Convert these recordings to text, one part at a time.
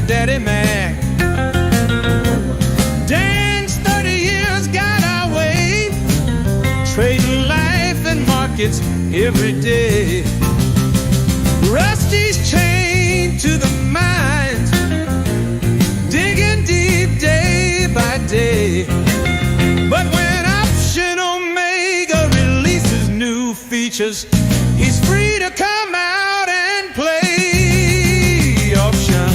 Daddy Mac. Dan's 30 years got our way, trading life and markets every day. Rusty's chained to the mines, digging deep day by day. But when Option Omega releases new features, he's free to come out and play. Option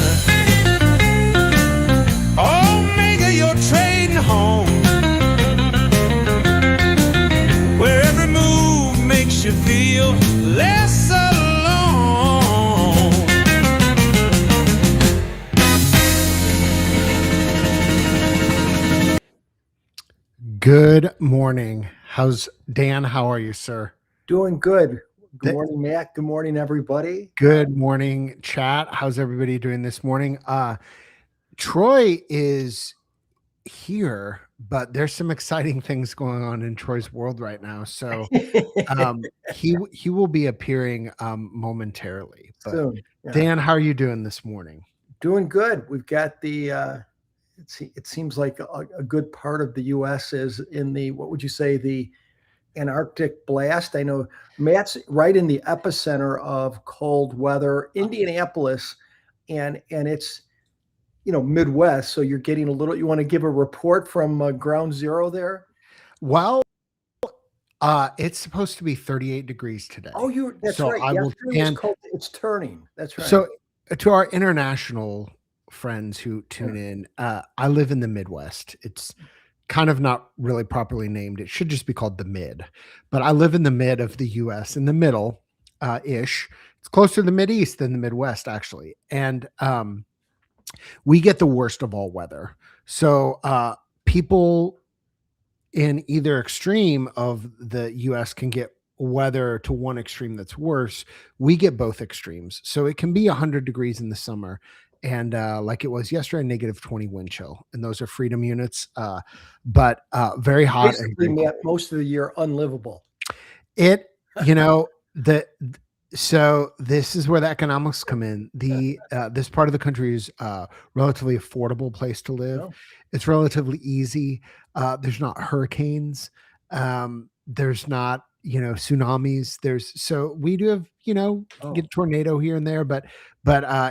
Omega, you're trading home, where every move makes you feel less alone. Good morning. How's Dan? How are you, sir? Doing good. Good morning, Matt. Good morning, everybody. Good morning, chat. How's everybody doing this morning? Troy is here, but there's some exciting things going on in Troy's world right now. So he will be appearing momentarily. But soon. Yeah. Dan, how are you doing this morning? Doing good. We've got the it seems like a good part of the U.S. is in the, what would you say, the Antarctic blast. I know Matt's right in the epicenter of cold weather, Indianapolis, and it's, you know, Midwest. So you're getting a little, you want to give a report from ground zero there? Well, it's supposed to be 38 degrees today. Oh, that's so right. I will, and it's turning. That's right. So to our international friends who tune in, I live in the Midwest. It's kind of not really properly named. It should just be called the mid, but I live in the mid of the US, in the middle ish. It's closer to the Mideast than the Midwest, actually. And we get the worst of all weather. So people in either extreme of the US can get weather to one extreme that's worse. We get both extremes. So it can be 100 degrees in the summer, and like it was yesterday, negative 20 wind chill, and those are freedom units, but very hot. Basically, and most of the year unlivable. It, you know, so this is where the economics come in. This part of the country is a relatively affordable place to live. Oh. It's relatively easy. There's not hurricanes. There's not, you know, tsunamis. So we do have, you know, get a tornado here and there, but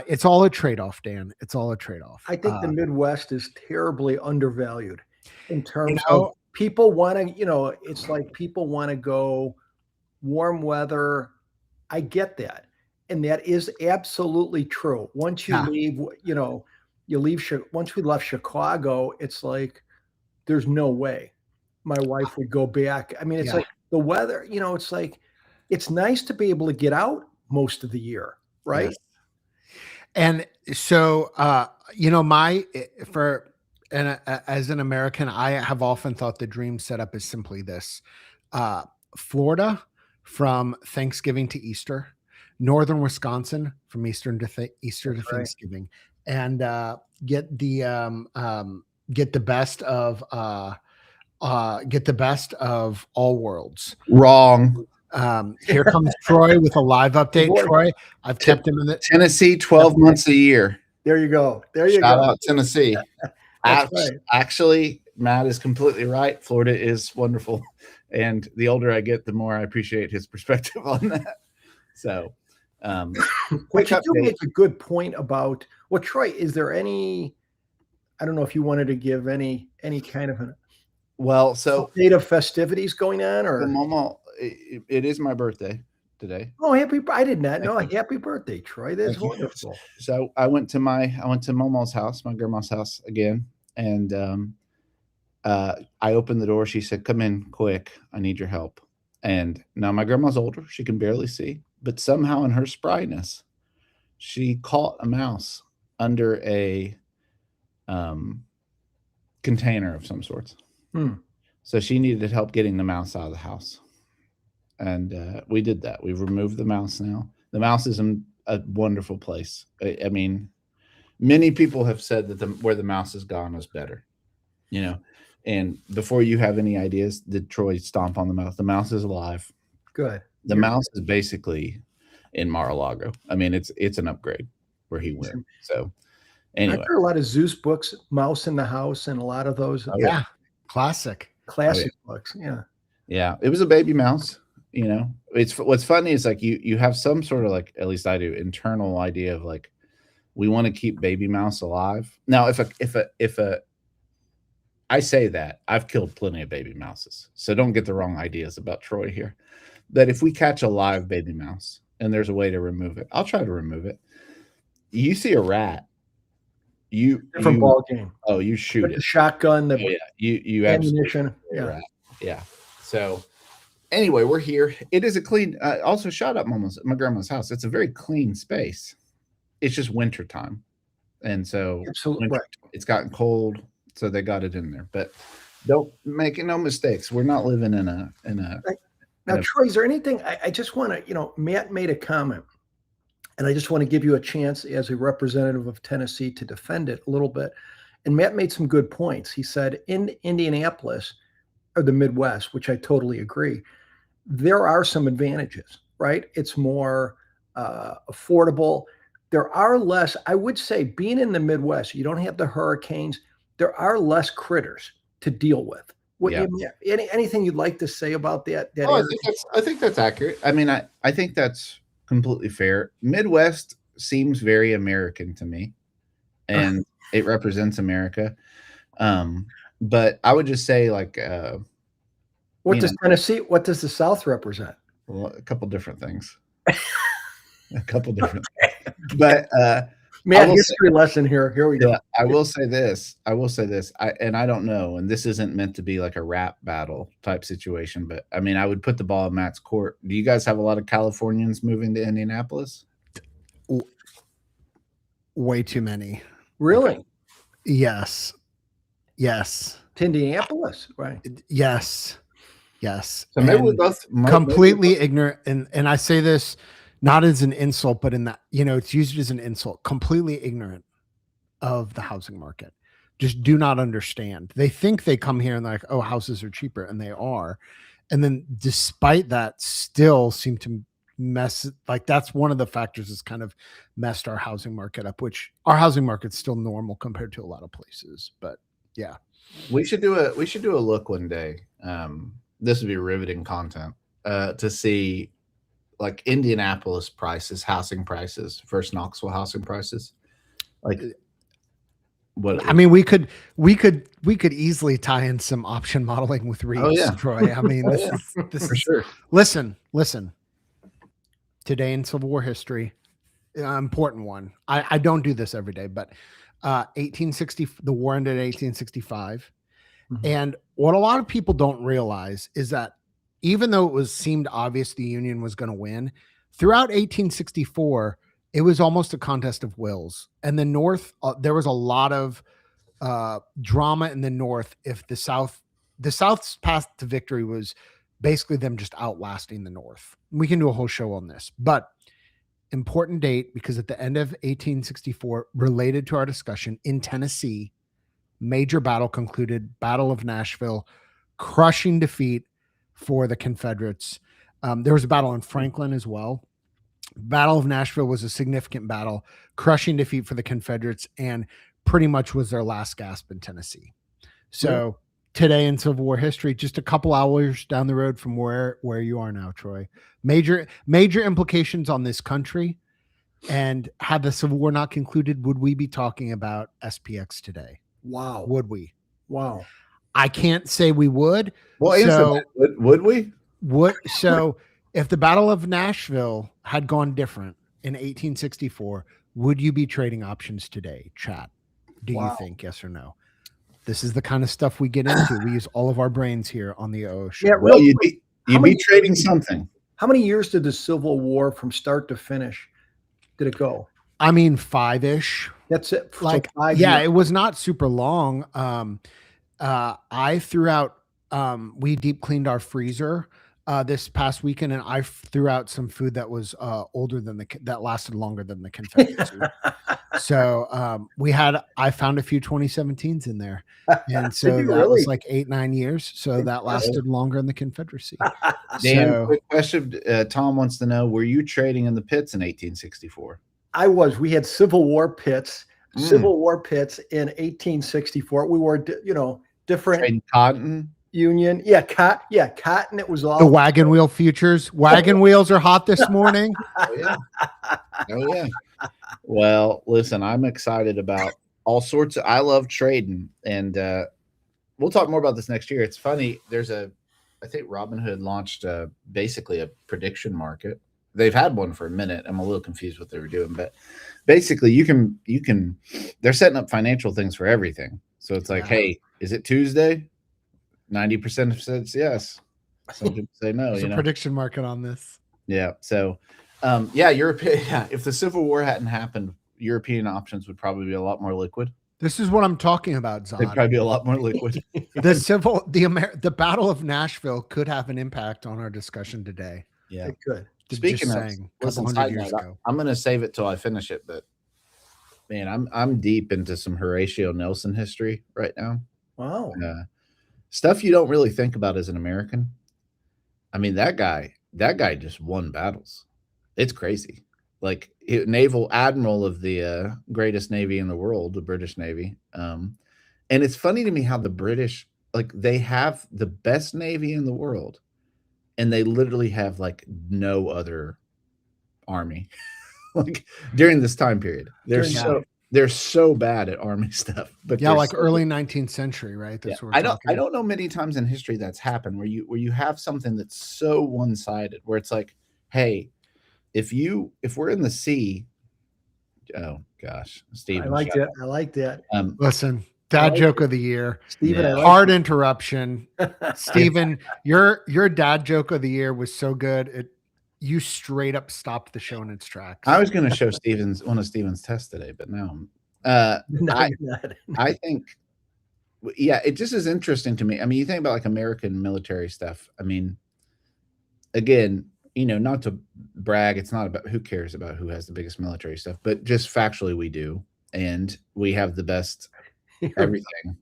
it's all a trade-off, Dan. It's all a trade-off. I think the Midwest is terribly undervalued in terms of people want to, you know, it's like people want to go warm weather. I get that. And that is absolutely true. Once you leave, you know, once we left Chicago, it's like, there's no way my wife would go back. I mean, it's like the weather, you know, it's like, it's nice to be able to get out most of the year. Right. Yes. And so, you know, as an American, I have often thought the dream setup is simply this: Florida from Thanksgiving to Easter, northern Wisconsin from Easter to Thanksgiving, and get the best of all worlds. Wrong. Here comes Troy with a live update. Troy, I've kept him in the Tennessee 12 months a year. There you go. Shout out Tennessee. Right. Actually, Matt is completely right. Florida is wonderful. And the older I get, the more I appreciate his perspective on that. So, but you do make a good point about, well, Troy, is there any, I don't know if you wanted to give any kind of date of festivities going on, or it is my birthday today. Oh, I did not know. Happy birthday, Troy. That's wonderful. So I went to Momo's house, my grandma's house again. And I opened the door. She said, "Come in quick. I need your help." And now my grandma's older. She can barely see, but somehow in her spryness, she caught a mouse under a container of some sorts. So she needed help getting the mouse out of the house. And we did that. We've removed the mouse now. The mouse is in a wonderful place. I mean, many people have said that where the mouse has gone is better, you know. And before you have any ideas, did Troy stomp on the mouse? The mouse is alive. Good. The mouse is basically in Mar-a-Lago. I mean, it's an upgrade where he went. So Anyway, I've heard a lot of Zeus books, Mouse in the House, and a lot of those. Yeah, classic Books. Yeah. Yeah, it was a baby mouse. You know, it's what's funny is like you have some sort of like, at least I do, internal idea of like, we want to keep baby mouse alive. Now, if I say that I've killed plenty of baby mouses, so don't get the wrong ideas about Troy here. That if we catch a live baby mouse and there's a way to remove it, I'll try to remove it. You see a rat, Different ball game. Oh, you shoot With it. the shotgun, the you ammunition. Yeah. Yeah. So anyway, we're here. It is a clean, also shout out my grandma's house. It's a very clean space. It's just winter time. And so it's gotten cold, so they got it in there. But don't make no mistakes. We're not living in a now, Troy, is there anything I just want to, Matt made a comment, and I just want to give you a chance as a representative of Tennessee to defend it a little bit. And Matt made some good points. He said in Indianapolis or the Midwest, which I totally agree, there are some advantages, right? It's more affordable. There are less, I would say, being in the Midwest, you don't have the hurricanes. There are less critters to deal with. Anything you'd like to say about that? I think that's accurate. I mean, I think that's completely fair. Midwest seems very American to me, and it represents America. But I would just say, like, what does Tennessee? What does the South represent? Well, a couple different things. But man, history lesson here. Here we go. I will say this. I don't know, and this isn't meant to be like a rap battle type situation, but I mean, I would put the ball in Matt's court. Do you guys have a lot of Californians moving to Indianapolis? Way too many. Really? Okay. Yes. To Indianapolis, right? Yes. So maybe we both completely ignorant, and I say this not as an insult, but in that, it's used as an insult, completely ignorant of the housing market. Just do not understand. They think they come here and they're like, oh, houses are cheaper, and they are. And then despite that, still seem to mess, like that's one of the factors that's kind of messed our housing market up, which our housing market's still normal compared to a lot of places. But yeah. We should do a look one day. This would be riveting content to see like Indianapolis prices, housing prices versus Knoxville housing prices. Like what I mean, we could easily tie in some option modeling with REITs, Troy. I mean, this for sure. Listen. Today in Civil War history, important one. I don't do this every day, but 1860, the war ended in 1865. Mm-hmm. And what a lot of people don't realize is that even though it seemed obvious the Union was going to win, throughout 1864, it was almost a contest of wills. And the North, there was a lot of drama in the North. If the South's path to victory was basically them just outlasting the North. We can do a whole show on this, but important date, because at the end of 1864, related to our discussion, in Tennessee, major battle concluded, Battle of Nashville, crushing defeat for the Confederates. There was a battle in Franklin as well. Battle of Nashville was a significant battle, crushing defeat for the Confederates, and pretty much was their last gasp in Tennessee. So today in Civil War history, just a couple hours down the road from where you are now, Troy. Major implications on this country. And had the Civil War not concluded, would we be talking about SPX today? Wow. Would we? Wow. I can't say we would. Well, answer that. Would we? So if the Battle of Nashville had gone different in 1864, would you be trading options today, chat? Do you think, yes or no? This is the kind of stuff we get into. We use all of our brains here on the OO show. Yeah, well, you'd be trading something. How many years did the Civil War from start to finish did it go? I mean, 5-ish. That's it. Like, so 5 years. It was not super long. I threw out, we deep cleaned our freezer this past weekend, and I threw out some food that was older than that lasted longer than the Confederacy. So I found a few 2017s in there, and so that was like 8-9 years. So that lasted longer in the Confederacy. Dan, quick question. Tom wants to know: were you trading in the pits in 1864? I was. We had Civil War pits. Civil War pits in 1864. We were, different Trading cotton. Union. Yeah, cotton. It was all The wagon wheel futures. Wagon wheels are hot this morning. Oh yeah. Oh yeah. Well, listen, I'm excited about all sorts of. I love trading, and we'll talk more about this next year. It's funny. I think Robinhood launched basically a prediction market. They've had one for a minute. I'm a little confused what they were doing, but basically you can. They're setting up financial things for everything. So it's like, hey, is it Tuesday? 90% says yes. Some people say no. There's a prediction market on this. Yeah. So, European. Yeah, if the Civil War hadn't happened, European options would probably be a lot more liquid. This is what I'm talking about, Zod. They'd probably be a lot more liquid. The Battle of Nashville could have an impact on our discussion today. Yeah, it could. Speaking of, listen, I'm going to save it till I finish it, but man, I'm deep into some Horatio Nelson history right now. Wow. Stuff you don't really think about as an American. I mean, that guy just won battles. It's crazy. Like naval admiral of the greatest navy in the world, the British Navy. And it's funny to me how the British, like, they have the best navy in the world, and they literally have like no other army. Like during this time period, they're so bad at army stuff. But like early 19th century, right? That's what I don't know many times in history that's happened where you have something that's so one-sided, where it's like, hey, if we're in the sea, oh gosh, Steven, I like that. I like that. Listen, dad joke of the year, Steven. Yeah. Hard interruption, Steven. Your dad joke of the year was so good. You straight up stopped the show in its tracks. I was going to show one of Steven's tests today, but now I think, yeah, it just is interesting to me. I mean, you think about like American military stuff. I mean, again, not to brag, it's not about who cares about who has the biggest military stuff, but just factually we do. And we have the best everything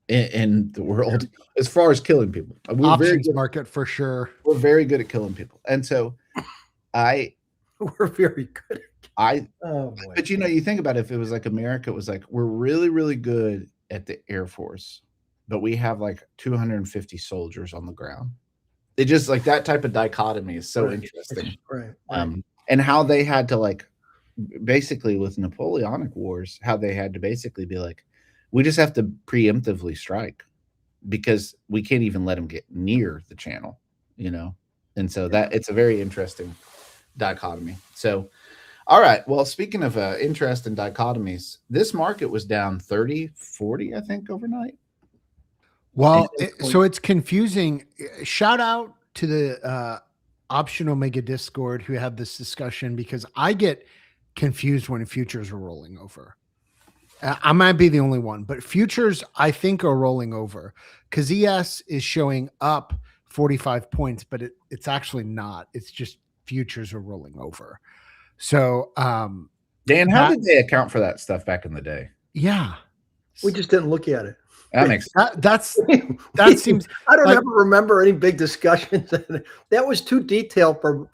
in the world as far as killing people. We're Options market for sure. We're very good at killing people. And so we're very good. But you think about it, if it was like America, it was like, we're really, really good at the Air Force, but we have like 250 soldiers on the ground. It just like that type of dichotomy is so interesting. Right. And how they had to, like, basically with Napoleonic Wars, how they had to basically be like, we just have to preemptively strike because we can't even let them get near the channel, And so that it's a very interesting dichotomy. So, all right. Well, speaking of interest in dichotomies, this market was down 30, 40, I think, overnight. Well, so it's confusing. Shout out to the Option Omega Discord who had this discussion, because I get confused when futures are rolling over. I might be the only one, but futures I think are rolling over because ES is showing up 45 points, but it's actually not. It's just futures are rolling over. So, Dan, how did they account for that stuff back in the day? Yeah, we just didn't look at it. That makes that seems. I don't ever remember any big discussions. That was too detailed for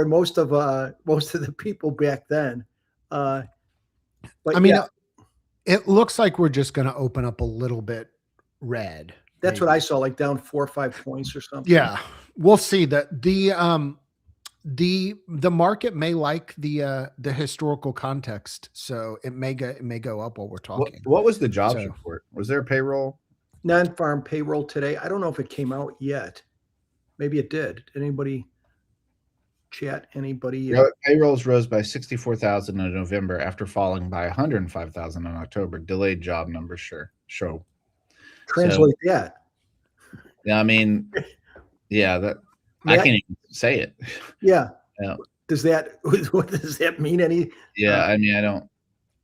most of the people back then. But I mean, it looks like we're just going to open up a little bit red. That's what I saw, like down 4 or 5 points or something. Yeah, we'll see that the market may like the historical context, so it may go up while we're talking. What was the jobs report? Was there a payroll? Non-farm payroll today. I don't know if it came out yet. Maybe it did. Did anybody chat? Anybody? Payrolls rose by 64,000 in November after falling by 105,000 in October. Delayed job numbers show. Translate that. Yeah, I mean, yeah, that. I can't even say it. Yeah. Yeah. What does that mean? Yeah, I mean, I don't.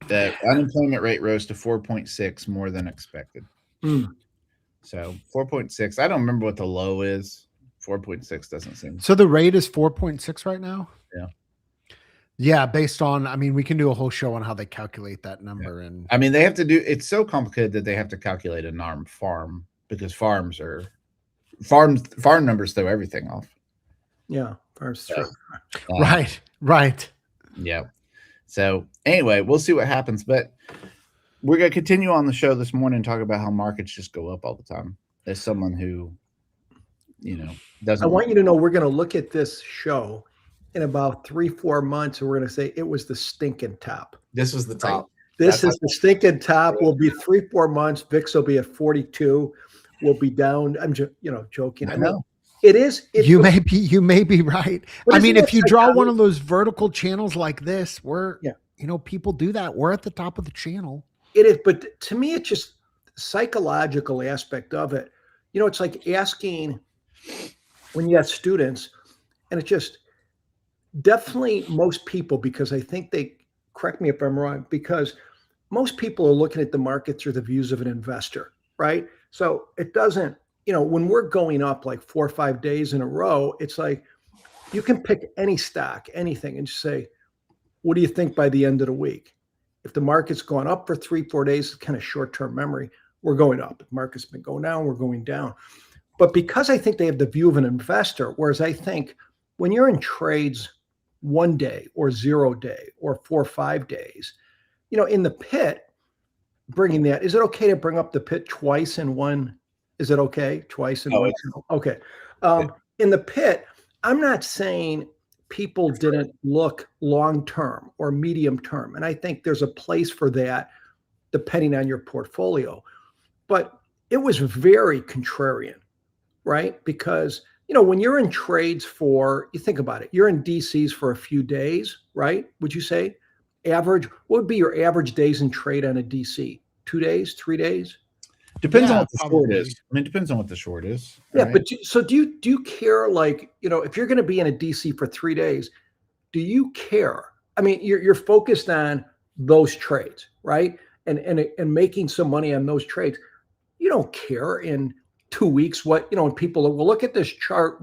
The unemployment rate rose to 4.6, more than expected. So 4.6. I don't remember what the low is. 4.6 doesn't seem. So the rate is 4.6 right now? Yeah. Yeah, based on, I mean, we can do a whole show on how they calculate that number. Yeah. And I mean, they have to do, it's so complicated that they have to calculate a NARM farm, because farm numbers throw everything off. Yeah, farms throw. Right. Yeah. So anyway, we'll see what happens. But we're going to continue on the show this morning and talk about how markets just go up all the time. As someone who, doesn't. I want you to know we're going to look at this show in about 3-4 months, and we're going to say it was the stinking top. This was the top. This is the stinking top. We'll be 3-4 months. VIX will be at 42. We'll be down. I'm just, joking. I know. It is. You may be right. I mean, if you draw one of those vertical channels like this, people do that. We're at the top of the channel. It is, but to me, it's just psychological aspect of it. It's like asking when you have students, and it's just definitely most people, because I think they, correct me if I'm wrong, because most people are looking at the market through the views of an investor, right? So it doesn't, when we're going up like 4 or 5 days in a row, it's like you can pick any stock, anything, and just say, what do you think by the end of the week? If the market's gone up for 3-4 days, it's kind of short-term memory, we're going up. If the market's been going down, we're going down. But because I think they have the view of an investor, whereas I think when you're in trades 1 day or 0 day or 4 or 5 days, in the pit, bringing that, is it okay to bring up the pit twice in one? Is it okay? Twice in one? Okay. In the pit, I'm not saying people didn't look long-term or medium-term. And I think there's a place for that depending on your portfolio. But it was very contrarian, right? Because, when you're in trades you think about it, you're in DCs for a few days, right? Would you say average? What would be your average days in trade on a DC? 2 days, 3 days? Depends on what the short is. I mean, it depends on what the short is. Yeah, right? But do you care, like, if you're going to be in a DC for 3 days, do you care? I mean, you're focused on those trades, right? And making some money on those trades. You don't care in 2 weeks what, when people will look at this chart,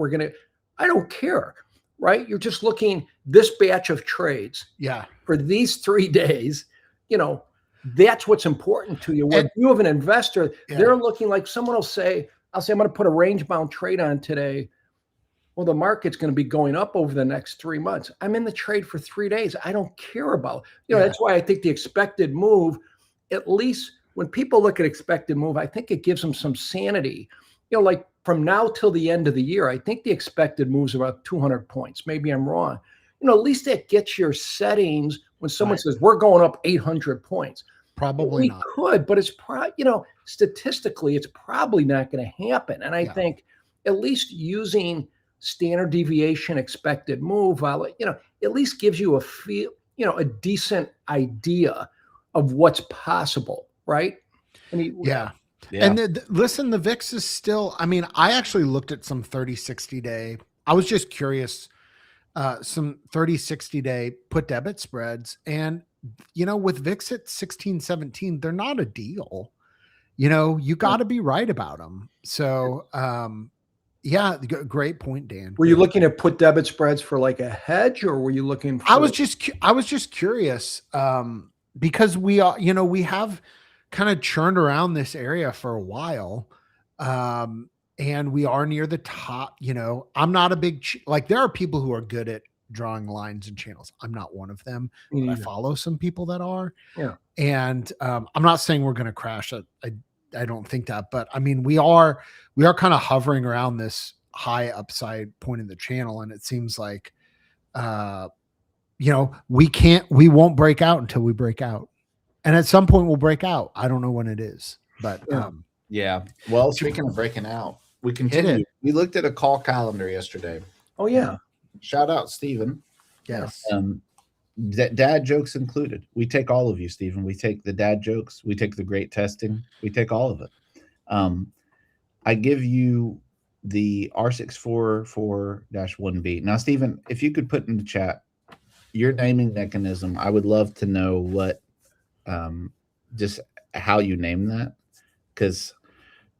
I don't care, right? You're just looking this batch of trades. Yeah. For these 3 days, that's what's important to you. When you have an investor, they're looking like someone will say, I'm going to put a range bound trade on today. Well, the market's going to be going up over the next 3 months. I'm in the trade for 3 days. I don't care about, that's why I think the expected move, at least when people look at expected move, I think it gives them some sanity. Like from now till the end of the year, I think the expected moves about 200 points. Maybe I'm wrong. At least that gets your settings when someone says we're going up 800 points. Probably not. Could, but it's statistically, it's probably not going to happen. And I think at least using standard deviation expected move, at least gives you a feel, a decent idea of what's possible, right? Yeah. And listen, the VIX is still, I mean, I actually looked at some 30-60 day. I was just curious, some 30-60 day put debit spreads. And, with VIX at 16, 17, they're not a deal. You got to be right about them. So, great point, Dan. Were you looking at put debit spreads for like a hedge, or were you looking for? I was just curious, because we are, we have kind of churned around this area for a while. And we are near the top. I'm not a big, there are people who are good at drawing lines and channels. I'm not one of them, but I follow some people that are. Yeah. And I'm not saying we're going to crash. I don't think that, but I mean, we are kind of hovering around this high upside point in the channel. And it seems like, we won't break out until we break out. And at some point we'll break out. I don't know when it is, but Well, speaking of breaking out, we continue. We looked at a call calendar yesterday. Oh yeah. Shout out, Stephen. Yes. Dad jokes included. We take all of you, Stephen. We take the dad jokes. We take the great testing. We take all of it. I give you the R644-1B. Now, Stephen, if you could put in the chat your naming mechanism, I would love to know what, just how you name that. Because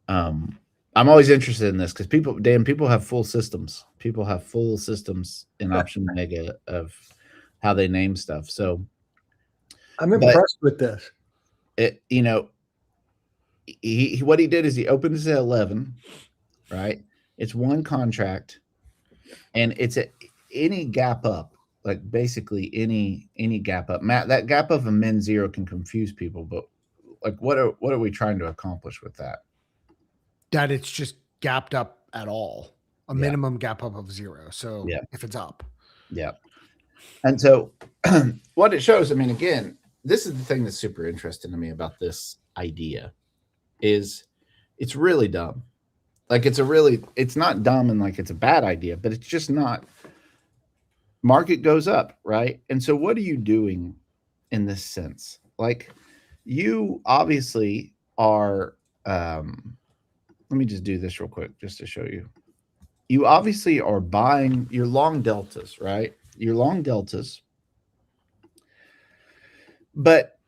I'm always interested in this because people have full systems. People have full systems in Option Mega of how they name stuff. So I'm impressed with this. What he did is he opened this at 11, right? It's one contract, and it's any gap up. like basically any gap up. Matt, that gap of a min zero can confuse people, but like what are we trying to accomplish with that? That it's just gapped up at all, a minimum gap up of zero. So if it's up. Yeah. And so what it shows, I mean, again, this is the thing that's super interesting to me about this idea is it's really dumb. Like it's not dumb and like it's a bad idea, but it's just not. Market goes up, right? And so what are you doing in this sense? Like you obviously are, let me just do this real quick just to show you. You obviously are buying your long deltas, right? Your long deltas. But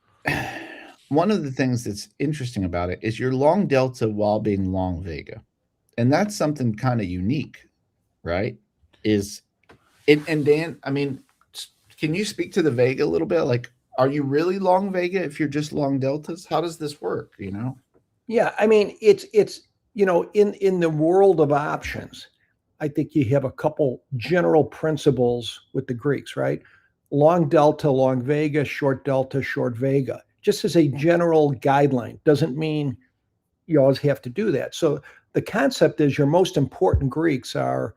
one of the things that's interesting about it is your long delta while being long Vega. And that's something kind of unique, right? And Dan, I mean, can you speak to the Vega a little bit? Like, are you really long Vega if you're just long deltas? How does this work, you know? Yeah, I mean, it's you know, in the world of options, I think you have a couple general principles with the Greeks, right? Long delta, long Vega, short delta, short Vega. Just as a general guideline, doesn't mean you always have to do that. So the concept is your most important Greeks are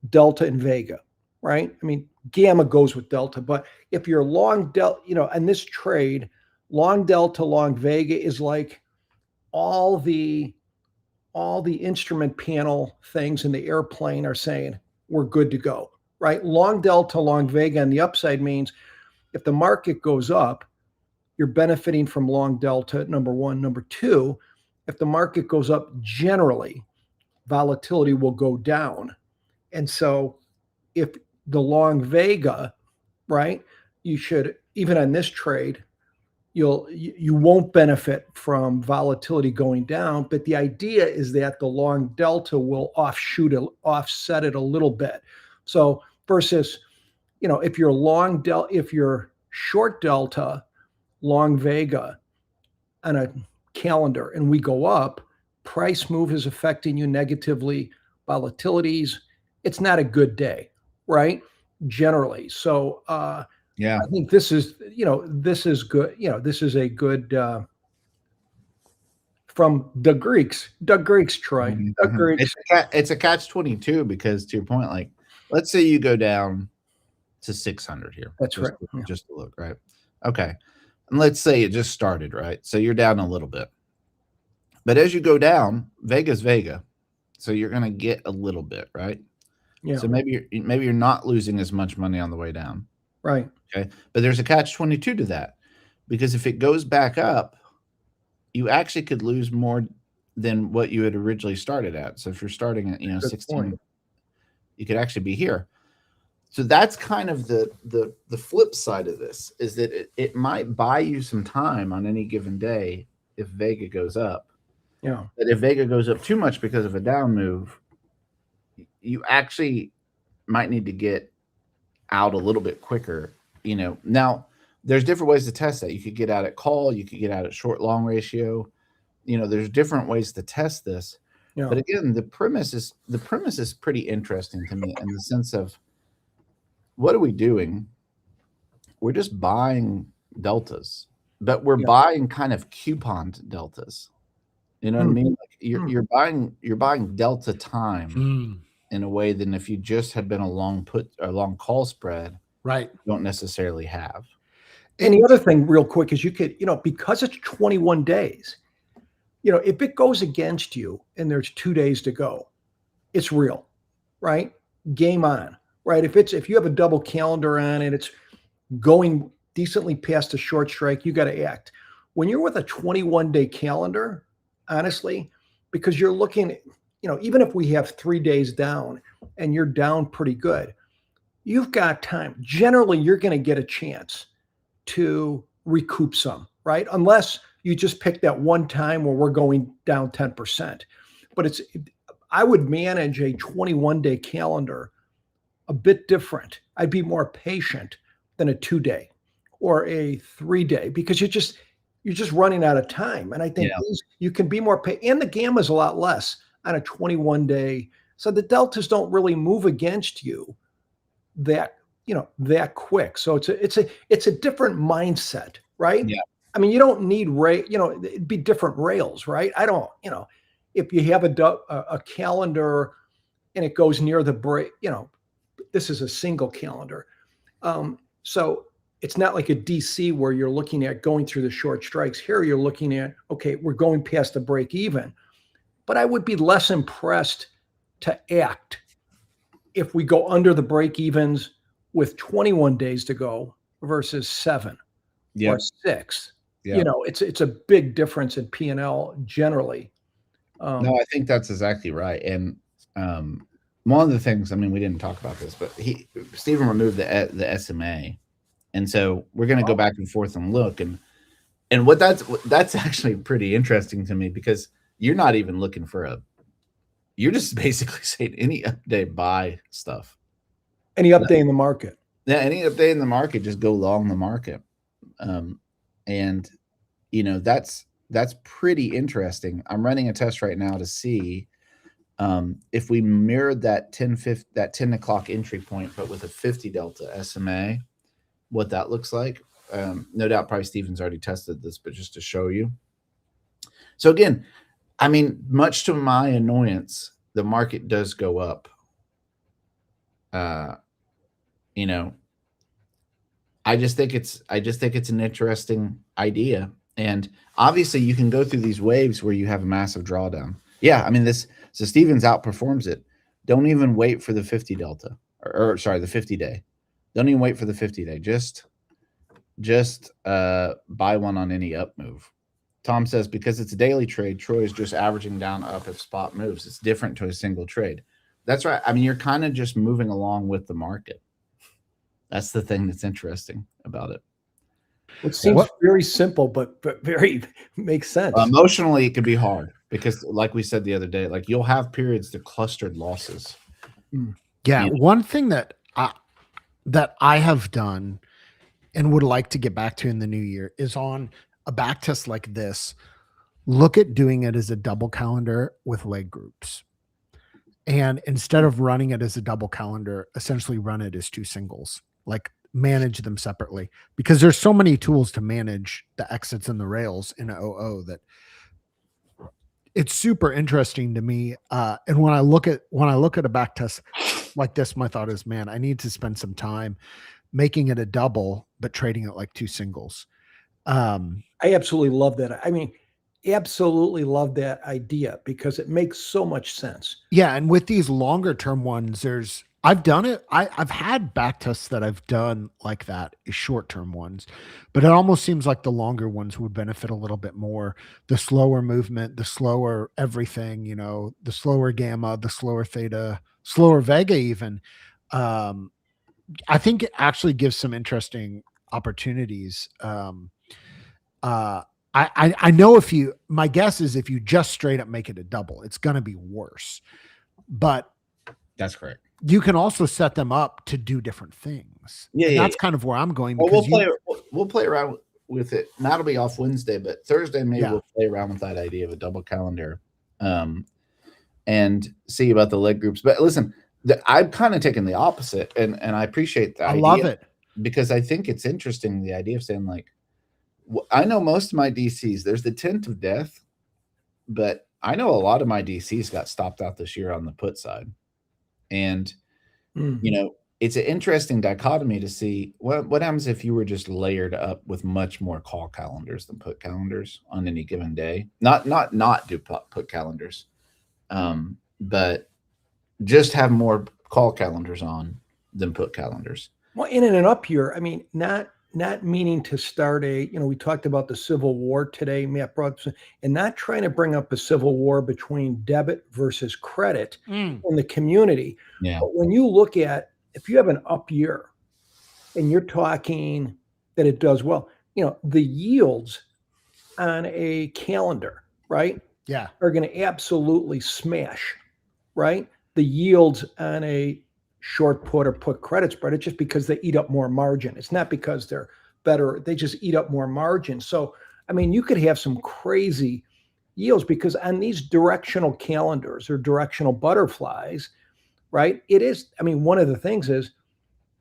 delta and Vega, right? I mean, gamma goes with delta, but if you're long delta, you know, in this trade, long delta, long Vega is like all the instrument panel things in the airplane are saying we're good to go, right? Long delta, long Vega on the upside means if the market goes up, you're benefiting from long delta, number one. Number two, if the market goes up, generally, volatility will go down. And so if the long Vega, right, you should, even on this trade, you won't benefit from volatility going down, but the idea is that the long delta will offset it a little bit. So versus, you know, if you're short delta, long Vega on a calendar and we go up, price move is affecting you negatively, volatilities, it's not a good day, right? Generally. So I think this is good. This is a good from the Greeks, Troy. Mm-hmm. Greeks. It's a catch-22 because to your point, like let's say you go down to 600 here. That's right. Just to look, right? Okay. And let's say it just started, right? So you're down a little bit. But as you go down, Vega's Vega. So you're going to get a little bit, right? Yeah. So maybe you're not losing as much money on the way down. Right. Okay. But there's a catch-22 to that. Because if it goes back up, you actually could lose more than what you had originally started at. So if you're starting at, 16, you could actually be here. So that's kind of the flip side of this is that it might buy you some time on any given day if Vega goes up. Yeah. But if Vega goes up too much because of a down move, you actually might need to get out a little bit quicker. Now there's different ways to test that. You could get out at call, you could get out at short long ratio. There's different ways to test this. Yeah. But again, the premise is pretty interesting to me in the sense of what are we doing? We're just buying deltas, but we're buying kind of couponed deltas. You know what I mean? Like you're buying delta time in a way than if you just had been a long call spread, right? You don't necessarily have. And the other thing real quick is you could, because it's 21 days, if it goes against you and there's 2 days to go, it's real, right? Game on, right? If you have a double calendar on and it's going decently past a short strike, you got to act. When you're with a 21-day calendar, honestly, because you're looking, even if we have 3 days down and you're down pretty good, you've got time. Generally, you're going to get a chance to recoup some, right? Unless you just pick that one time where we're going down 10%. But I would manage a 21-day calendar a bit different. I'd be more patient than a 2-day or a 3-day because you're just running out of time. And I think you can be more patient. And the gamma is a lot less on a 21-day. So the deltas don't really move against you that, that quick. So it's a different mindset, right? Yeah. I mean, you don't need it'd be different rails, right? I don't, if you have a calendar and it goes near the break, this is a single calendar. So it's not like a DC where you're looking at going through the short strikes. Here you're looking at, okay, we're going past the break even. But I would be less impressed to act if we go under the break evens with 21 days to go versus 7 or 6. Yeah. It's a big difference in P&L generally. No, I think that's exactly right. And one of the things, I mean, we didn't talk about this, but Stephen removed the SMA, and so we're going to go back and forth and look, and what that's actually pretty interesting to me, because you're not even looking for you're just basically saying any update buy stuff, any update in the market. Yeah, any update in the market, just go long the market, and that's pretty interesting. I'm running a test right now to see if we mirrored that 10 o'clock entry point, but with a 50 delta SMA, what that looks like. No doubt probably Stephen's already tested this, but just to show you. So again, I mean, much to my annoyance, the market does go up. I just think it's an interesting idea. And obviously you can go through these waves where you have a massive drawdown. Yeah, I mean, so Stevens outperforms it. Don't even wait for the 50 delta, or sorry, the 50 day. Don't even wait for the 50 day. Just buy one on any up move. Tom says, because it's a daily trade, Troy is just averaging down up if spot moves. It's different to a single trade. That's right. I mean, you're kind of just moving along with the market. That's the thing that's interesting about it. It seems very simple, but very makes sense. Emotionally, it can be hard because, like we said the other day, like you'll have periods of clustered losses. Yeah, one thing that I have done and would like to get back to in the new year is on a back test like this. Look at doing it as a double calendar with leg groups, and instead of running it as a double calendar, essentially run it as 2 singles. Like, manage them separately, because there's so many tools to manage the exits and the rails in OO that it's super interesting to me. And when I look at a back test like this, my thought is, man, I need to spend some time making it a double, but trading it like 2 singles. I absolutely love that. I mean, absolutely love that idea because it makes so much sense. Yeah. And with these longer term ones, I've done it. I've had back tests that I've done like that, short-term ones, but it almost seems like the longer ones would benefit a little bit more. The slower movement, the slower everything, the slower gamma, the slower theta, slower vega even. I think it actually gives some interesting opportunities. I know my guess is if you just straight up make it a double, it's going to be worse, but that's correct. You can also set them up to do different things. Yeah, that's kind of where I'm going. Well, we'll play around with it. And that'll be off Wednesday, but Thursday maybe we'll play around with that idea of a double calendar, and see about the leg groups. But listen, I'm kind of taking the opposite, and I appreciate that. I love it because I think it's interesting, the idea of saying, like, I know most of my DCs. There's the tint of death, but I know a lot of my DCs got stopped out this year on the put side. And, it's an interesting dichotomy to see what happens if you were just layered up with much more call calendars than put calendars on any given day. Not do put calendars, but just have more call calendars on than put calendars. Well, in an up year, I mean, not meaning to start we talked about the Civil War today, Matt brought, and not trying to bring up a civil war between debit versus credit in the community. Yeah. But when you look at, if you have an up year and you're talking that it does well, the yields on a calendar, right? Yeah. Are going to absolutely smash, right? The yields on a short put or put credit spread, it's just because they eat up more margin. It's not because they're better. They just eat up more margin. So, I mean, you could have some crazy yields because on these directional calendars or directional butterflies, right? It is, I mean, one of the things is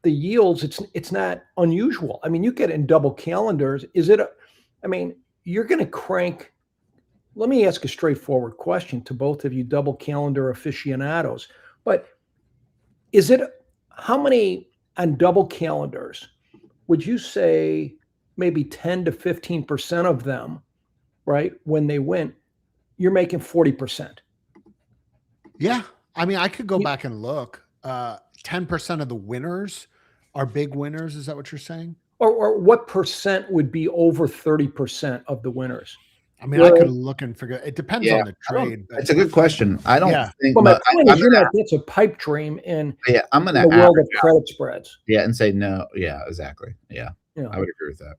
the yields, it's not unusual. I mean, you get in double calendars. You're going to crank. Let me ask a straightforward question to both of you double calendar aficionados. But how many on double calendars would you say maybe 10 to 15% of them, right, when they win, you're making 40%? Yeah. I mean, I could go back and look. 10% of the winners are big winners. Is that what you're saying? Or what percent would be over 30% of the winners? I mean, I could look and figure. It depends on the trade. It's a good question. I don't think. Well, my point is, that's a pipe dream in I'm going the world of credit spreads. Yeah, and say no. Yeah, exactly. Yeah, I would agree with that.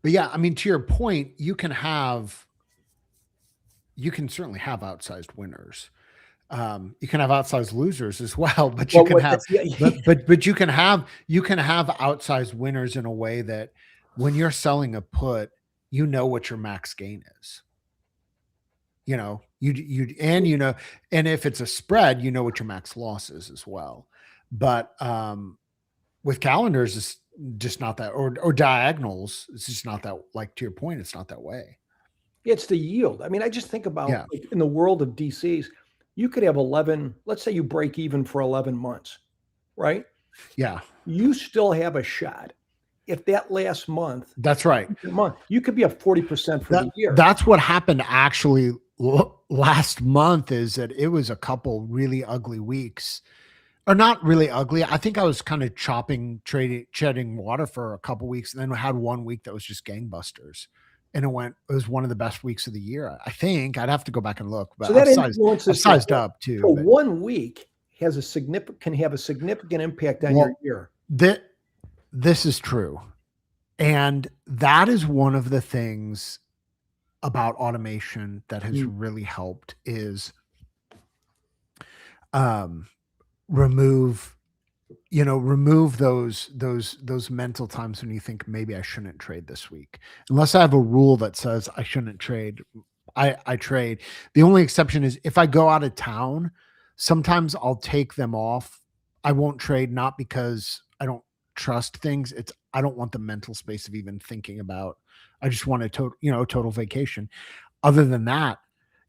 But yeah, I mean, to your point, you can certainly have outsized winners. You can have outsized losers as well, but you can have outsized winners in a way that when you're selling a put, you know what your max gain is. And if it's a spread, you know what your max loss is as well. But with calendars, it's just not that, or diagonals, it's just not that, like to your point, it's not that way. It's the yield. I mean, I just think about like, in the world of DCs, you could have 11, let's say you break even for 11 months, right? Yeah. You still have a shot. If that last month, that's right. You could be up 40% for the year. That's what happened actually last month, is that it was a couple really ugly weeks, or not really ugly. I think I was kind of treading water for a couple weeks, and then we had 1 week that was just gangbusters. And it was one of the best weeks of the year. I think I'd have to go back and look, but so that I've sized up too. So 1 week can have a significant impact on your year. This is true. And that is one of the things about automation that has really helped is remove those mental times when you think maybe I shouldn't trade this week. Unless I have a rule that says I shouldn't trade, I trade. The only exception is if I go out of town, sometimes I'll take them off. I won't trade, not because I don't trust things. I don't want the mental space of even thinking about. I just want a total vacation. Other than that,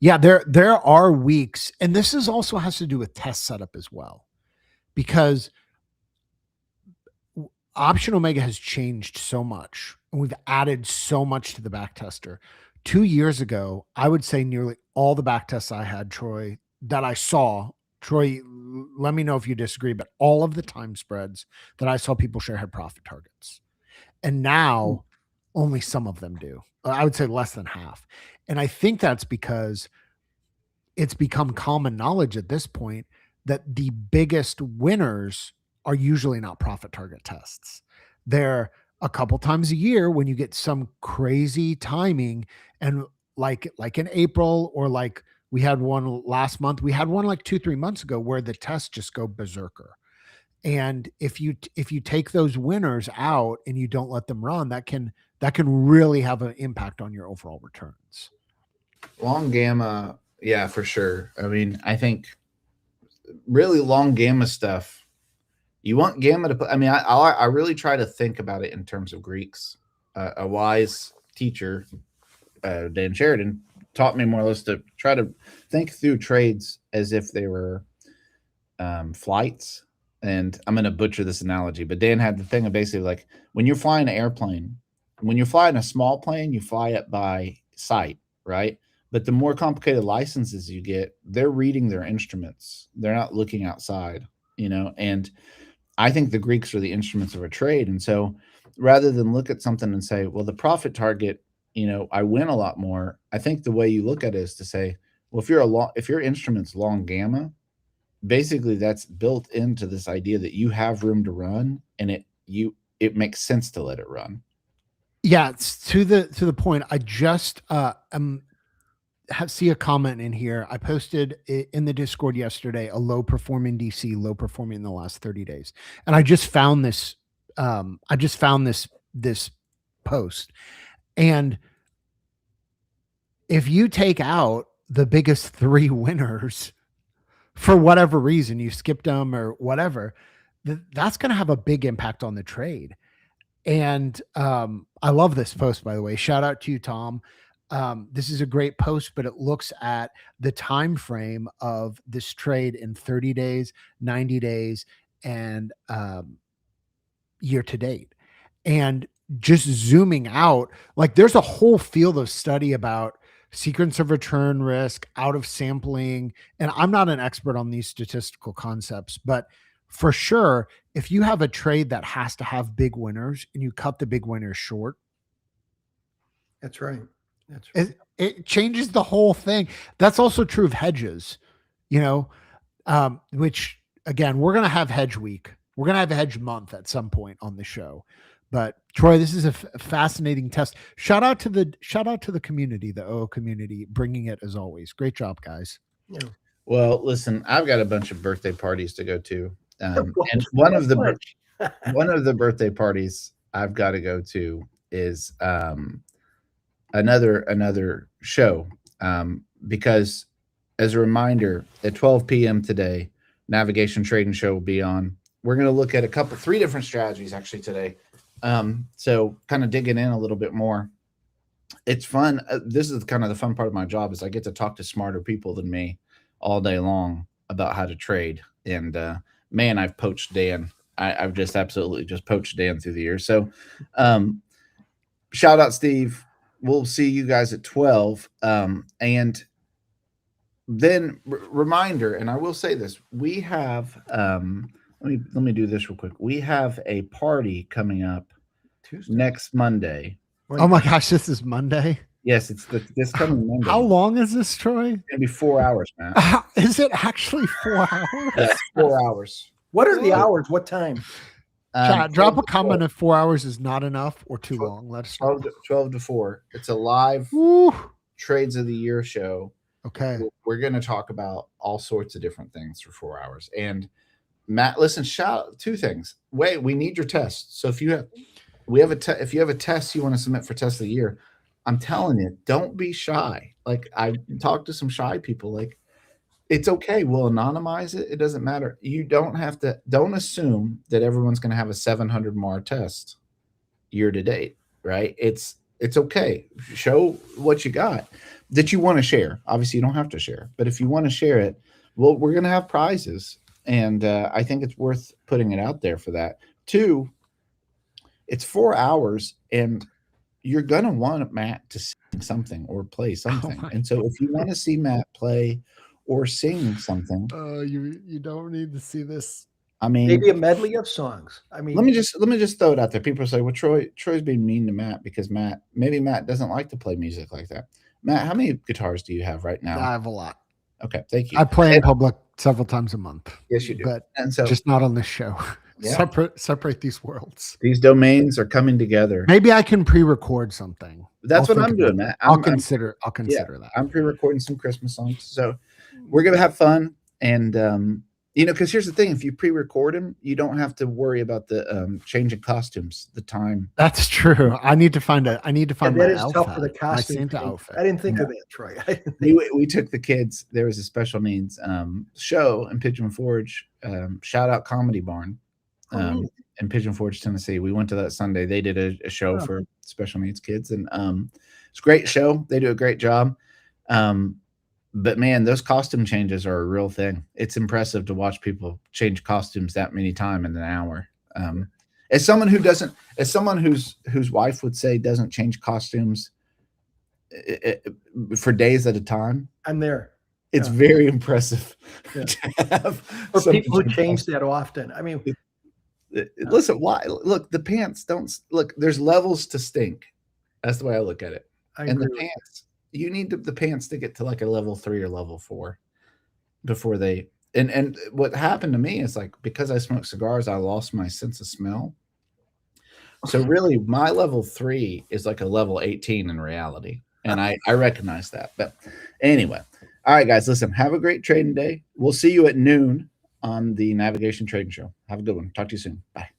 yeah, there are weeks, and this is also has to do with test setup as well, because Option Omega has changed so much, and we've added so much to the backtester. 2 years ago, I would say nearly all the backtests I had, Troy, that I saw, Troy, let me know if you disagree, but all of the time spreads that I saw people share had profit targets. And now only some of them do. I would say less than half. And I think that's because it's become common knowledge at this point that the biggest winners are usually not profit target tests. They're a couple times a year when you get some crazy timing, and like in April, or like we had one last month, we had one like 2-3 months ago where the tests just go berserker. And if you take those winners out and you don't let them run, that can really have an impact on your overall returns. Long gamma, yeah, for sure. I mean, I think really long gamma stuff, you want gamma to put, I mean, I really try to think about it in terms of Greeks. A wise teacher, Dan Sheridan, taught me more or less to try to think through trades as if they were flights. And I'm going to butcher this analogy, but Dan had the thing of basically like when you're flying an airplane, when you're flying a small plane, you fly it by sight, right? But the more complicated licenses you get, they're reading their instruments. They're not looking outside, and I think the Greeks are the instruments of a trade. And so rather than look at something and say, well, the profit target, I win a lot more. I think the way you look at it is to say, well, if your instrument's long gamma, basically that's built into this idea that you have room to run, and it makes sense to let it run. Yeah, it's to the point. I just see a comment in here. I posted in the Discord yesterday a low performing DC, low performing in the last 30 days, and I just found this. This post, and if you take out the biggest 3 winners, for whatever reason you skipped them or whatever, that's going to have a big impact on the trade. And I love this post, by the way. Shout out to you, Tom. This is a great post, but it looks at the time frame of this trade in 30 days, 90 days, and year to date. And just zooming out, like there's a whole field of study about sequence of return risk, out of sampling. And I'm not an expert on these statistical concepts, but for sure, if you have a trade that has to have big winners and you cut the big winners short, that's right. That's right. It changes the whole thing. That's also true of hedges, which again, we're going to have hedge week. We're going to have a hedge month at some point on the show. But Troy, this is a fascinating test. Shout out to the community, the OO community, bringing it as always. Great job, guys. Yeah. Well, listen, I've got a bunch of birthday parties to go to, and one of the birthday parties I've got to go to is another show, because as a reminder, at 12 p.m. today, Navigation Trading Show will be on. We're going to look at three different strategies actually today. So kind of digging in a little bit more. It's fun. This is kind of the fun part of my job is I get to talk to smarter people than me all day long about how to trade. And man, I've poached Dan. I've just absolutely just poached Dan through the years. So shout out, Steve. We'll see you guys at 12. And then reminder, and I will say this, we have let me do this real quick. We have a party coming up Tuesday. Next Monday. Oh my gosh, this is Monday. Yes, it's this coming Monday. How long is this, Troy? It's gonna be 4 hours, man. Is it actually 4 hours? Yes, 4 hours. What are the hours? What time? Chat, drop a comment if 4 hours is not enough or too long. Let us know. 12 to 4. It's a live Trades of the Year show. Okay. We're going to talk about all sorts of different things for 4 hours. And Matt, listen, shout two things. Wait, we need your test. So if you have a test you want to submit for test of the year, I'm telling you, don't be shy. Like I talked to some shy people, like it's okay. We'll anonymize it. It doesn't matter. You don't assume that everyone's going to have a 700 MAR test year to date, right? It's okay. Show what you got that you want to share. Obviously you don't have to share, but if you want to share it, well, we're going to have prizes. And I think it's worth putting it out there for that. 2, it's 4 hours and you're going to want Matt to sing something or play something. And so if you want to see Matt play or sing something. You don't need to see this. I mean, maybe a medley of songs. I mean, let me just throw it out there. People say, well, Troy's being mean to Matt because maybe Matt doesn't like to play music like that. Matt, how many guitars do you have right now? I have a lot. Okay, thank you. I play in public several times a month. Yes, you do. But and so just not on this show. Yeah. Separate these worlds. These domains are coming together. Maybe I can pre-record something. That's what I'm doing, Matt. I'll consider that. I'm pre-recording some Christmas songs. So we're going to have fun. And, because here's the thing. If you pre-record them, you don't have to worry about the changing costumes, the time. That's true. I need to find my that is outfit. tough for the costume. My Santa outfit. I didn't think of that, Troy. We took the kids. There was a special needs show in Pigeon Forge. Shout out Comedy Barn. In Pigeon Forge, Tennessee. We went to that Sunday. They did a show for special needs kids, and it's a great show. They do a great job. But man, those costume changes are a real thing. It's impressive to watch people change costumes that many times in an hour. As someone whose wife would say doesn't change costumes for days at a time, I'm there. It's very impressive to have for people who change that often. I mean, listen, why? Look, the pants don't look. There's levels to stink. That's the way I look at it. And the pants, you need the pants to get to like a level 3 or level 4 before they. And what happened to me is like because I smoke cigars, I lost my sense of smell. So really, my level 3 is like a level 18 in reality, and I recognize that. But anyway, all right, guys, listen. Have a great trading day. We'll see you at noon on the Navigation Trading Show. Have a good one. Talk to you soon. Bye.